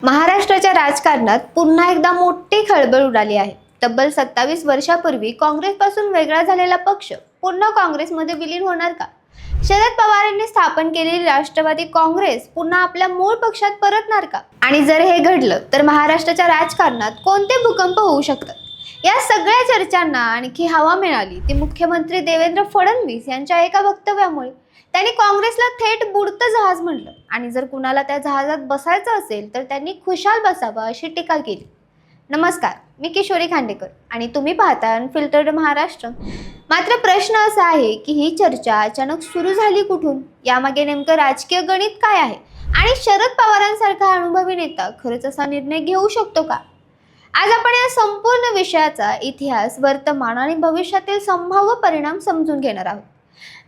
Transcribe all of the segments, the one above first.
महाराष्ट्राच्या राजकारणात पुन्हा एकदा मोठी खळबळ उडाली आहे। तब्बल 27 वर्षापूर्वी काँग्रेसपासून वेगळा झालेला पक्ष पुन्हा काँग्रेसमध्ये विलीन होणार का? शरद पवार यांनी स्थापन केलेली राष्ट्रवादी काँग्रेस पुन्हा आपल्या मूळ पक्षात परतणार का? आणि जर हे घडलं तर महाराष्ट्राच्या राजकारणात कोणते भूकंप होऊ शकतात? या सगळ्या चर्चांना आणखी हवा मिळाली ती मुख्यमंत्री देवेंद्र फडणवीस यांच्या एका वक्तव्यामुळे। त्यांनी काँग्रेसला थेट बुडतं जहाज म्हटलं आणि जर कुणाला त्या जहाजात बसायचं असेल तर त्यांनी खुशाल बसावं अशी टीका केली। नमस्कार, मी किशोरी खांडेकर आणि तुम्ही पाहता अनफिल्टर्ड महाराष्ट्र। मात्र प्रश्न असा आहे की ही चर्चा अचानक सुरू झाली कुठून? यामागे नेमकं राजकीय गणित काय आहे आणि शरद पवारांसारखा अनुभवी नेता खरंच असा निर्णय घेऊ शकतो का? आज आपण या संपूर्ण विषयाचा इतिहास, वर्तमान आणि भविष्यातील संभाव्य परिणाम समजून घेणार आहोत।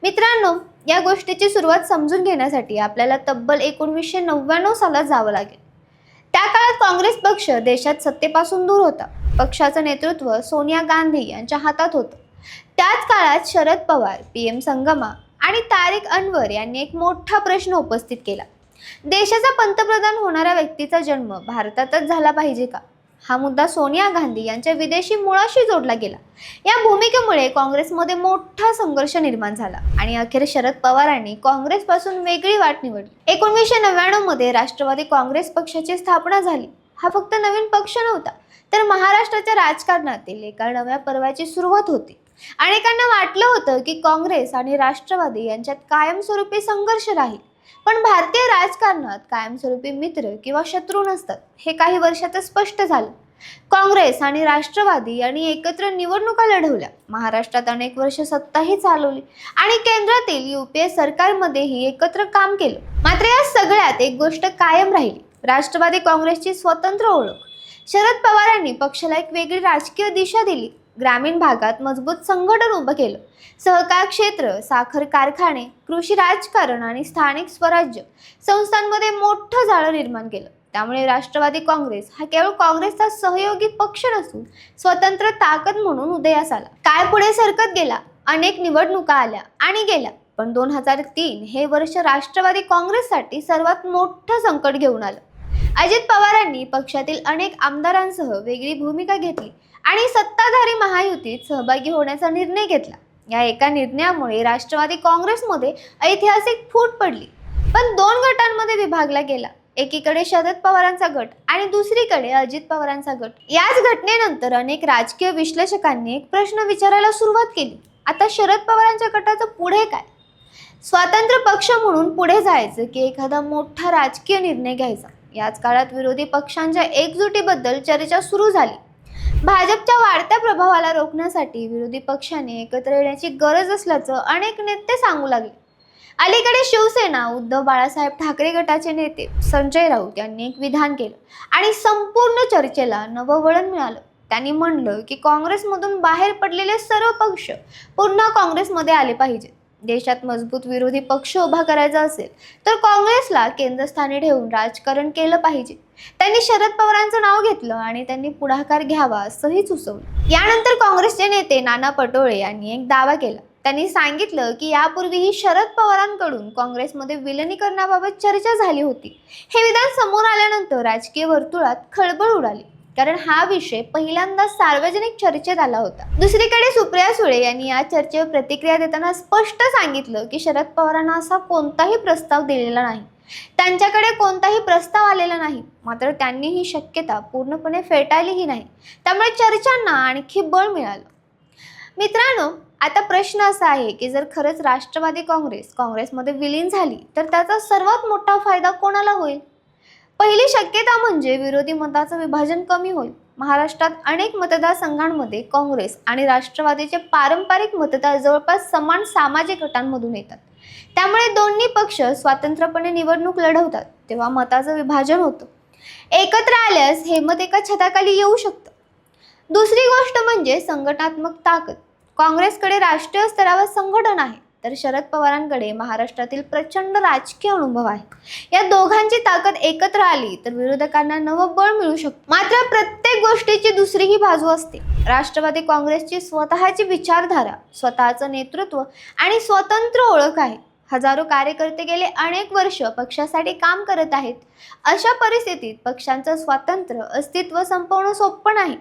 मित्रांनो, या गोष्टीची सुरुवात समजून घेण्यासाठी आपल्याला तब्बल 1999 सालात जावं लागेल। त्या काळात काँग्रेस पक्ष देशात सत्तेपासून दूर होता। पक्षाचं नेतृत्व सोनिया गांधी यांच्या हातात होतं। त्याच काळात शरद पवार, पीएम संगमा आणि तारिक अनवर यांनी एक मोठा प्रश्न उपस्थित केला। देशाचा पंतप्रधान होणाऱ्या व्यक्तीचा जन्म भारतातच झाला पाहिजे का? हा मुद्दा सोनिया गांधी यांच्या विदेशी मुळाशी जोडला गेला। या भूमिकेमुळे काँग्रेसमध्ये मोठा संघर्ष निर्माण झाला आणि अखेर शरद पवारांनी काँग्रेसपासून वेगळी वाट निवडली। 1999 मध्ये राष्ट्रवादी काँग्रेस पक्षाची स्थापना झाली। हा फक्त नवीन पक्ष नव्हता, तर महाराष्ट्राच्या राजकारणातील एका नव्या पर्वाची सुरुवात होती। अनेकांना वाटलं होतं की काँग्रेस आणि राष्ट्रवादी यांच्यात कायमस्वरूपी संघर्ष राहील, पण भारतीय राजकारणात कायमस्वरूपी मित्र किंवा शत्रू नसतात हे काही वर्षातच स्पष्ट झालं। काँग्रेस आणि राष्ट्रवादी यांनी एकत्र निवडणुका लढवल्या, महाराष्ट्रात अनेक वर्ष सत्ताही चालवली आणि केंद्रातील यूपीए सरकारमध्येही एकत्र काम केलं। मात्र या सगळ्यात एक गोष्ट कायम राहिली, राष्ट्रवादी काँग्रेसची स्वतंत्र ओळख। शरद पवारांनी पक्षाला एक वेगळी राजकीय दिशा दिली, ग्रामीण भागात मजबूत संघटन उभं केलं, सहकार क्षेत्र, साखर कारखाने, कृषी राजकारण आणि स्थानिक स्वराज्य संस्थांमध्ये मोठं जाळं निर्माण केलं। त्यामुळे राष्ट्रवादी काँग्रेस हा केवळ काँग्रेसचा सहयोगी पक्ष नसून स्वतंत्र ताकद म्हणून उदयास आला। काळ पुढे सरकत गेला, अनेक निवडणुका आल्या आणि गेल्या, पण 2003 हे वर्ष राष्ट्रवादी काँग्रेससाठी सर्वात मोठं संकट घेऊन आलं। अजित पवारांनी पक्षातील अनेक आमदारांसह वेगळी भूमिका घेतली आणि सत्ताधारी महायुतीत सहभागी होण्याचा निर्णय घेतला। या एका निर्णयामुळे राष्ट्रवादी काँग्रेसमध्ये ऐतिहासिक फूट पडली, पण दोन गटांमध्ये विभागला गेला। एकीकडे शरद पवारांचा गट आणि दुसरीकडे अजित पवारांचा गट। याच घटनेनंतर अनेक राजकीय विश्लेषकांनी एक प्रश्न विचारायला सुरुवात केली, आता शरद पवारांच्या गटाचं पुढे काय? स्वतंत्र पक्ष म्हणून पुढे जायचं की एखादा मोठा राजकीय निर्णय घ्यायचा? याच काळात विरोधी पक्षांच्या एकजुटीबद्दल चर्चा सुरू झाली। भाजपच्या वाढत्या प्रभावाला रोखण्यासाठी विरोधी पक्षाने एकत्र येण्याची गरज असल्याचं अनेक नेते सांगू लागले। अलीकडे शिवसेना, उद्धव बाळासाहेब ठाकरे गटाचे नेते संजय राऊत यांनी एक विधान केलं आणि संपूर्ण चर्चेला नवं वळण मिळालं। त्यांनी म्हणलं की काँग्रेसमधून बाहेर पडलेले सर्व पक्ष पुन्हा काँग्रेसमध्ये आले पाहिजेत। देशात मजबूत विरोधी पक्ष उभा करायचा असेल तर काँग्रेसला केंद्रस्थानी ठेवून राजकारण केलं पाहिजे। त्यांनी शरद पवारांचं नाव घेतलं आणि त्यांनी पुढाकार घ्यावा असंही सुचवलं। यानंतर काँग्रेसचे नेते नाना पटोले यांनी एक दावा केला। त्यांनी सांगितलं की यापूर्वीही शरद पवारांकडून काँग्रेसमध्ये विलिनीकरणाबाबत चर्चा झाली होती। हे विधान समोर आल्यानंतर राजकीय वर्तुळात खळबळ उडाली, कारण हा विषय पहिल्यांदा सार्वजनिक चर्चेत आला होता। दुसरीकडे सुप्रिया सुळे यांनी या चर्चेवर प्रतिक्रिया देताना स्पष्ट सांगितलं की शरद पवारांना असा कोणताही प्रस्ताव दिलेला नाही, त्यांच्याकडे कोणताही प्रस्ताव आलेला नाही। मात्र त्यांनी ही शक्यता पूर्णपणे फेटाळलीही नाही, त्यामुळे चर्चांना आणखी बळ मिळालं। मित्रांनो, आता प्रश्न असा आहे की जर खरंच राष्ट्रवादी काँग्रेसमध्ये विलीन झाली तर त्याचा सर्वात मोठा फायदा कोणाला होईल? पहिली शक्यता म्हणजे विरोधी मताचं विभाजन कमी होईल। महाराष्ट्रात अनेक मतदारसंघांमध्ये काँग्रेस आणि राष्ट्रवादीचे पारंपरिक मतदार जवळपास समान सामाजिक गटांमधून येतात। त्यामुळे दोन्ही पक्ष स्वतंत्रपणे निवडणूक लढवतात तेव्हा मताचं विभाजन होतं। एकत्र आल्यास हे मत एका छताखाली येऊ शकतं। दुसरी गोष्ट म्हणजे संघटनात्मक ताकद। काँग्रेसकडे राष्ट्रीय स्तरावर संघटन आहे, तर शरद पवारांकडे महाराष्ट्रातील प्रचंड राजकीय अनुभव आहे। या दोघांची ताकद एकत्र आली तर विरोधकांना नवं बळ मिळू शकतं। मात्र प्रत्येक गोष्टीची दुसरीही बाजू असते। राष्ट्रवादी काँग्रेसची स्वतःची विचारधारा, स्वतःचं नेतृत्व आणि स्वतंत्र ओळख आहे। हजारो कार्यकर्ते गेले अनेक वर्ष पक्षासाठी काम करत आहेत. अशा परिस्थितीत पक्षांचं स्वातंत्र्य अस्तित्व संपवणं सोपं नाही.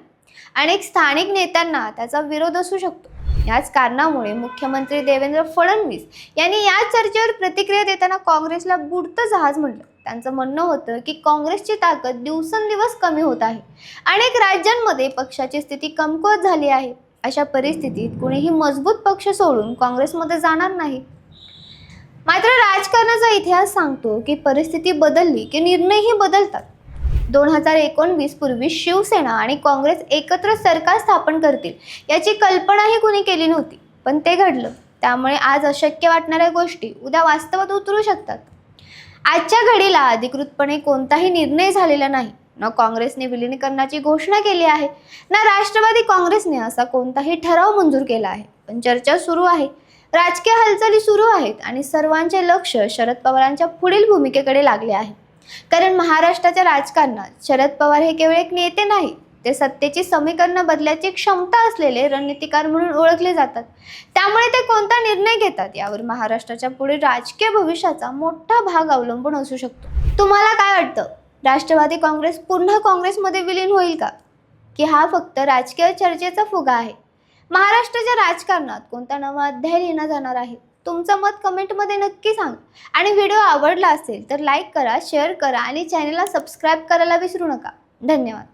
अनेक स्थानिक नेत्यांना त्याचा विरोध असू शकतो. याच कारणामुळे मुख्यमंत्री देवेंद्र फडणवीस यांनी या चर्चेवर प्रतिक्रिया देताना काँग्रेसला बुडतं जहाज म्हटलं. त्यांचं म्हणणं होतं की काँग्रेसची ताकद दिवसेंदिवस कमी होत आहे. अनेक राज्यांमध्ये पक्षाची स्थिती कमकुवत झाली आहे. अशा परिस्थितीत कुणीही मजबूत पक्ष सोडून काँग्रेसमध्ये जाणार नाही. मात्र राजकारणाचा इतिहास सांगतो की परिस्थिती बदलली की निर्णयही बदलतात. 2019 पूर्वी शिवसेना आणि काँग्रेस एकत्र सरकार स्थापन करतील याची कल्पनाही कुणी केली नव्हती, पण ते घडलं. त्यामुळे आज अशक्य वाटणाऱ्या गोष्टी उद्या वास्तवात उतरू शकतात. आजच्या घडीला अधिकृतपणे कोणताही निर्णय झालेला नाही. न काँग्रेसने विलीनीकरणाची घोषणा केली आहे, ना राष्ट्रवादी काँग्रेसने असा कोणताही ठराव मंजूर केला आहे. पण चर्चा सुरू आहे, राजकीय हालचाली सुरू आहेत आणि सर्वांचे लक्ष शरद पवारांच्या पुढील भूमिकेकडे लागले आहे. कारण महाराष्ट्राच्या राजकारणात शरद पवार हे केवळ एक नेते नाही, ते सत्तेची समीकरणं बदलायची क्षमता असलेले रणनीतिकार म्हणून ओळखले जातात. त्यामुळे ते कोणता निर्णय घेतात यावर महाराष्ट्राच्या पुढील राजकीय भविष्याचा मोठा भाग अवलंबून असू शकतो. तुम्हाला काय वाटतं? राष्ट्रवादी काँग्रेस पुन्हा काँग्रेसमध्ये विलीन होईल का? की हा फक्त राजकीय चर्चेचा फुगा आहे? महाराष्ट्राच्या राजकारणात कोणता नवा अध्याय लिहिला जाणार आहे? तुमचं मत कमेंटमध्ये नक्की सांगा. आणि व्हिडिओ आवडला असेल तर लाईक करा, शेअर करा आणि चॅनलला सबस्क्राईब करायला विसरू नका. धन्यवाद.